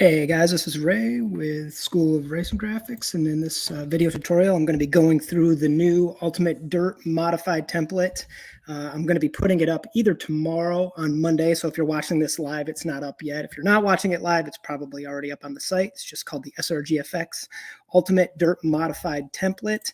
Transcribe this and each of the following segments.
Hey guys, this is Ray with School of Racing Graphics, and in this video tutorial I'm going to be going through the new Ultimate Dirt modified template. I'm going to be putting it up either tomorrow on Monday, so if you're watching this live it's not up yet. If you're not watching it live, it's probably already up on the site. It's just called the SRGFX Ultimate Dirt modified template.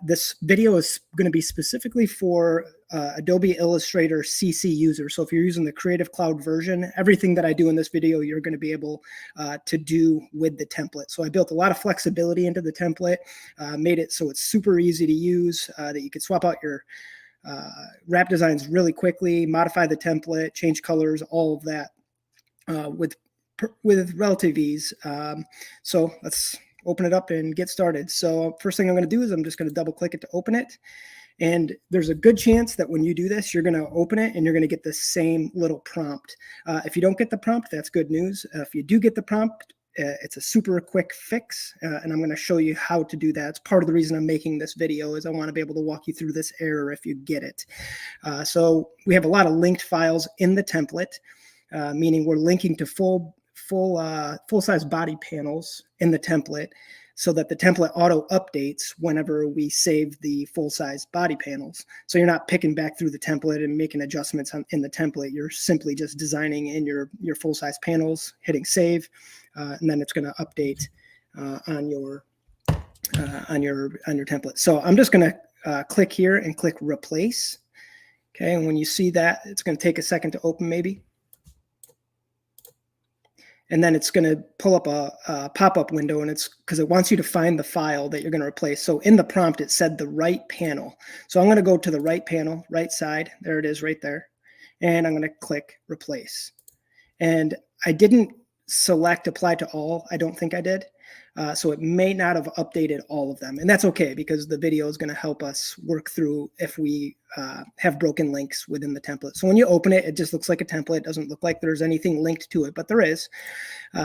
This video is going to be specifically for Adobe Illustrator CC users. So if you're using the Creative Cloud version, everything that I do in this video, you're going to be able to do with the template. So I built a lot of flexibility into the template, made it so it's super easy to use, that you can swap out your wrap designs really quickly, modify the template, change colors, all of that with relative ease. So let's open it up and get started. So first thing I'm going to do is I'm just going to double click it to open it. And there's a good chance that when you do this, you're going to open it and you're going to get the same little prompt. If you don't get the prompt, that's good news. If you do get the prompt, it's a super quick fix, and I'm going to show you how to do that. It's part of the reason I'm making this video is I want to be able to walk you through this error if you get it. So we have a lot of linked files in the template, meaning we're linking to full-size body panels in the template, so that the template auto updates whenever we save the full-size body panels. So you're not picking back through the template and making adjustments in the template. You're simply just designing in your full-size panels, hitting save, and then it's going to update on your template. So I'm just going to click here and click replace. Okay, and when you see that, it's going to take a second to open maybe. And then it's going to pull up a pop-up window, and it's because it wants you to find the file that you're going to replace. So in the prompt, it said the right panel. So I'm going to go to the right panel, right side. There it is right there. And I'm going to click replace. And I didn't select apply to all. I don't think I did. So it may not have updated all of them. And that's okay, because the video is going to help us work through if we have broken links within the template. So when you open it, it just looks like a template. It doesn't look like there's anything linked to it, but there is.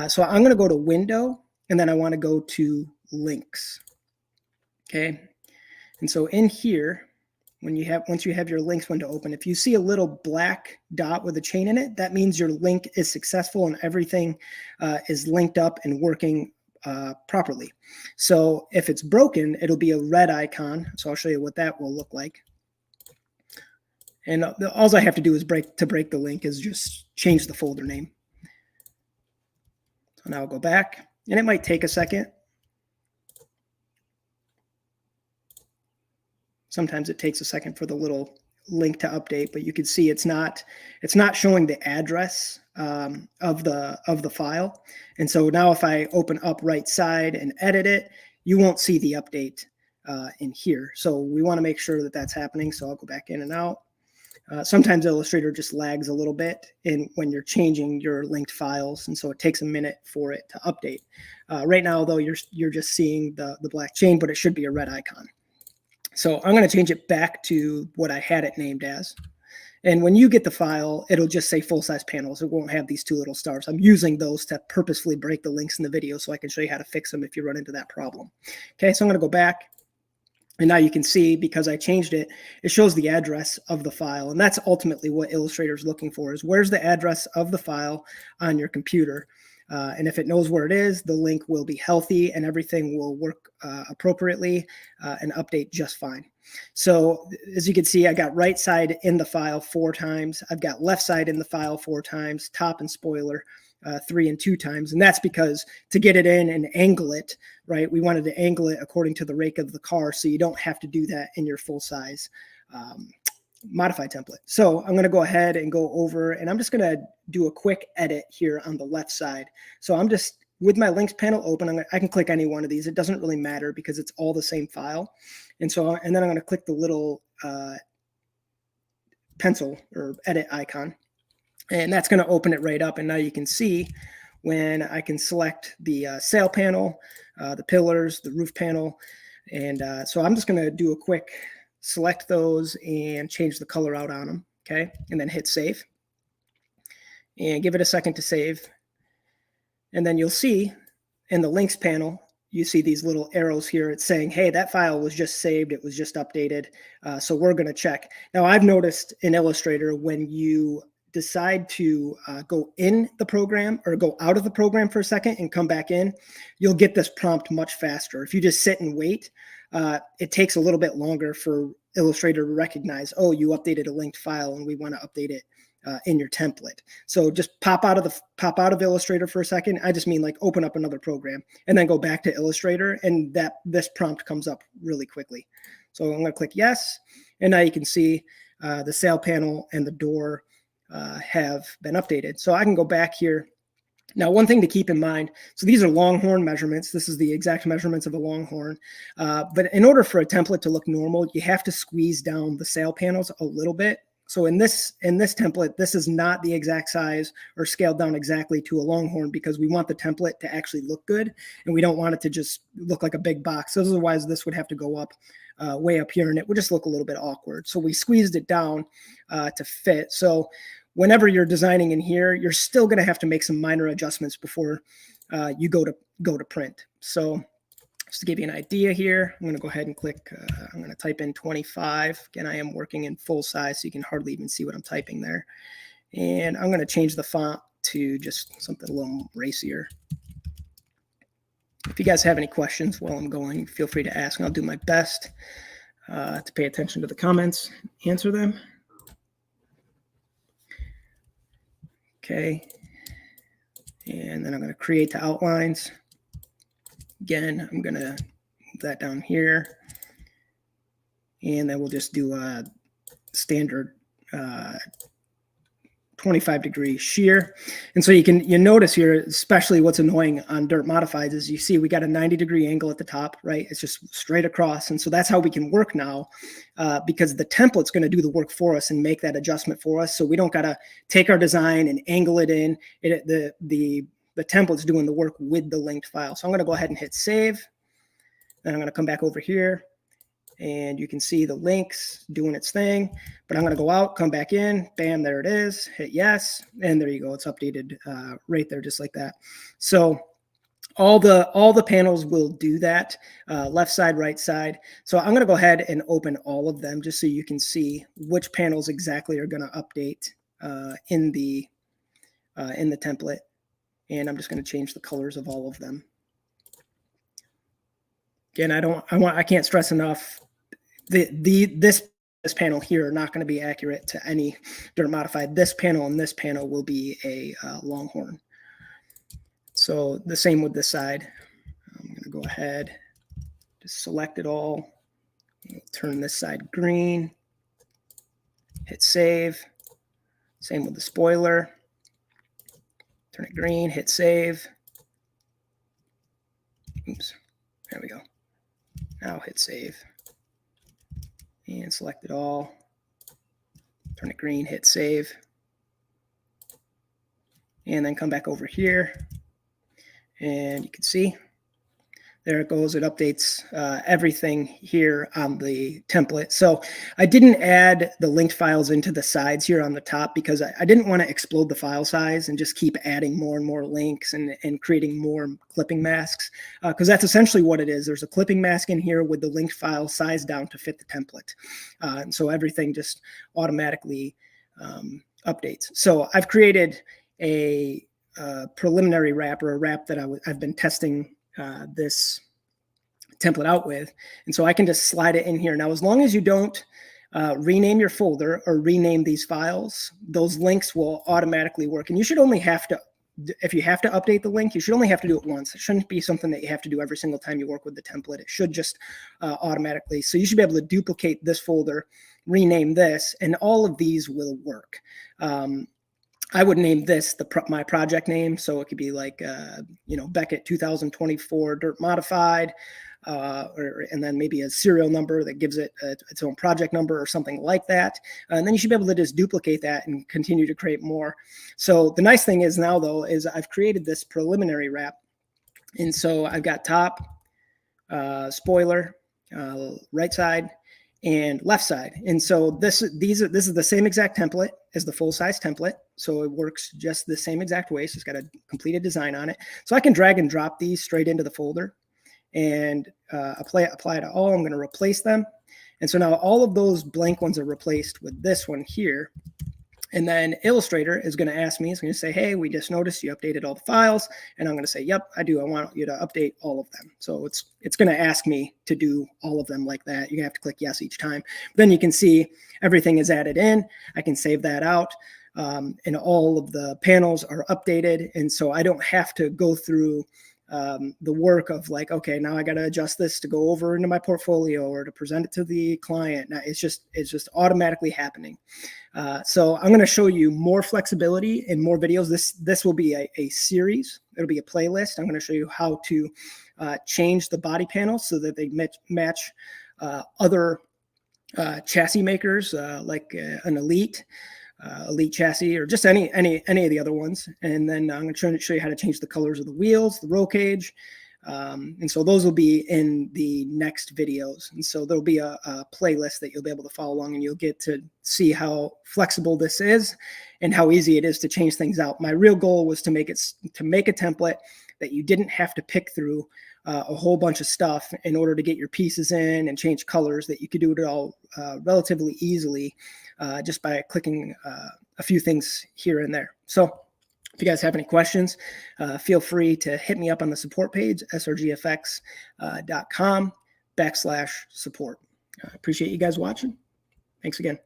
So I'm going to go to Window, and then I want to go to Links. Okay. And so in here, once you have your links window open, if you see a little black dot with a chain in it, that means your link is successful and everything is linked up and working properly. So if it's broken, it'll be a red icon. So I'll show you what that will look like. And all I have to do is break the link is just change the folder name. So now I'll go back, and it might take a second. Sometimes it takes a second for the little link to update, but you can see it's not showing the address of the file. And so now if I open up right side and edit it, you won't see the update in here. So we want to make sure that that's happening. So I'll go back in and out. Sometimes Illustrator just lags a little bit when you're changing your linked files, and so it takes a minute for it to update. Right now, though, you're just seeing the black chain, but it should be a red icon. So I'm going to change it back to what I had it named as. And when you get the file, it'll just say full-size panels. It won't have these two little stars. I'm using those to purposefully break the links in the video so I can show you how to fix them if you run into that problem. Okay, so I'm going to go back. And now you can see, because I changed it, it shows the address of the file. And that's ultimately what Illustrator is looking for, is where's the address of the file on your computer. And if it knows where it is, the link will be healthy and everything will work appropriately and update just fine. So as you can see, I got right side in the file 4 times. I've got left side in the file 4 times, top and spoiler 3 and 2 times. And that's because to get it in and angle it, right, we wanted to angle it according to the rake of the car, so you don't have to do that in your full size modify template. So I'm going to go ahead and go over, and I'm just going to do a quick edit here on the left side. So I'm just, with my links panel open, I can click any one of these. It doesn't really matter because it's all the same file. And then I'm going to click the little pencil or edit icon, and that's going to open it right up. And now you can see when I can select the sail panel, the pillars, the roof panel. And so I'm just going to do a quick select those and change the color out on them. Okay. And then hit save and give it a second to save. And then you'll see in the links panel, you see these little arrows here. It's saying, hey, that file was just saved. It was just updated. So we're going to check. Now, I've noticed in Illustrator when you decide to go in the program or go out of the program for a second and come back in, you'll get this prompt much faster. If you just sit and wait, it takes a little bit longer for Illustrator to recognize, oh, you updated a linked file and we want to update it in your template. So just pop out of Illustrator for a second. I just mean like open up another program and then go back to Illustrator, and this prompt comes up really quickly. So I'm going to click yes, and now you can see the sail panel and the door have been updated. So I can go back here. Now, one thing to keep in mind, so these are Longhorn measurements. This is the exact measurements of a Longhorn. But in order for a template to look normal, you have to squeeze down the sail panels a little bit. So in this template, this is not the exact size or scaled down exactly to a Longhorn, because we want the template to actually look good, and we don't want it to just look like a big box. Otherwise, this would have to go up way up here, and it would just look a little bit awkward. So we squeezed it down to fit. So whenever you're designing in here, you're still going to have to make some minor adjustments before you go to print. So just to give you an idea here, I'm going to go ahead and click, I'm going to type in 25. Again, I am working in full size, so you can hardly even see what I'm typing there. And I'm going to change the font to just something a little racier. If you guys have any questions while I'm going, feel free to ask, and I'll do my best to pay attention to the comments, answer them. Okay. And then I'm going to create the outlines. Again, I'm going to move that down here. And then we'll just do a standard 25-degree shear. And so you notice here, especially what's annoying on Dirt Modifieds is you see we got a 90-degree angle at the top, right? It's just straight across. And so that's how we can work now, because the template's going to do the work for us and make that adjustment for us. So we don't got to take our design and angle it in. The template's doing the work with the linked file. So I'm going to go ahead and hit save. Then I'm going to come back over here, and you can see the links doing its thing. But I'm going to go out, come back in, bam, there it is, hit yes, and there you go. It's updated right there, just like that. So all the panels will do that, left side, right side. So I'm going to go ahead and open all of them just so you can see which panels exactly are going to update in the template. And I'm just going to change the colors of all of them. Again, I can't stress enough, this panel here are not going to be accurate to any Dirt Modified. This panel and this panel will be a Longhorn. So the same with this side. I'm going to go ahead, just select it all, turn this side green, hit save. Same with the spoiler. Turn it green, hit save. Oops, there we go. Now hit save. And select it all. Turn it green, hit save. And then come back over here. And you can see, there it goes. It updates everything here on the template. So I didn't add the linked files into the sides here on the top because I didn't want to explode the file size and just keep adding more and more links and creating more clipping masks, because that's essentially what it is. There's a clipping mask in here with the linked file size down to fit the template. And so everything just automatically updates. So I've created a preliminary wrap, or a wrap that I've been testing this template out with. And so I can just slide it in here. Now, as long as you don't rename your folder or rename these files, those links will automatically work. And you should only have to, if you have to update the link, you should only have to do it once. It shouldn't be something that you have to do every single time you work with the template. It should just automatically. So you should be able to duplicate this folder, rename this, and all of these will work. I would name this my project name, so it could be like Beckett 2024 Dirt Modified, and then maybe a serial number that gives it its own project number or something like that. And then you should be able to just duplicate that and continue to create more. So the nice thing is now, though, is I've created this preliminary wrap, and so I've got top, spoiler, right side, and left side. And so this is the same exact template as the full size template. So it works just the same exact way. So it's got a completed design on it. So I can drag and drop these straight into the folder and apply it to all. I'm going to replace them. And so now all of those blank ones are replaced with this one here. And then Illustrator is going to ask me, it's going to say, hey, we just noticed you updated all the files. And I'm going to say, yep, I do. I want you to update all of them. So it's going to ask me to do all of them like that. You have to click yes each time. Then you can see everything is added in. I can save that out. And all of the panels are updated. And so I don't have to go through the work of like, okay, now I got to adjust this to go over into my portfolio or to present it to the client. Now it's just automatically happening. So I'm going to show you more flexibility in more videos. This will be a series. It'll be a playlist. I'm going to show you how to change the body panels so that they match other chassis makers like an Elite chassis, or just any of the other ones. And then I'm going to show you how to change the colors of the wheels, the roll cage. And so those will be in the next videos. And so there'll be a playlist that you'll be able to follow along, and you'll get to see how flexible this is and how easy it is to change things out. My real goal was to make a template that you didn't have to pick through a whole bunch of stuff in order to get your pieces in and change colors, that you could do it all relatively easily just by clicking a few things here and there. So if you guys have any questions, feel free to hit me up on the support page, srgfx.com/support. I appreciate you guys watching. Thanks again.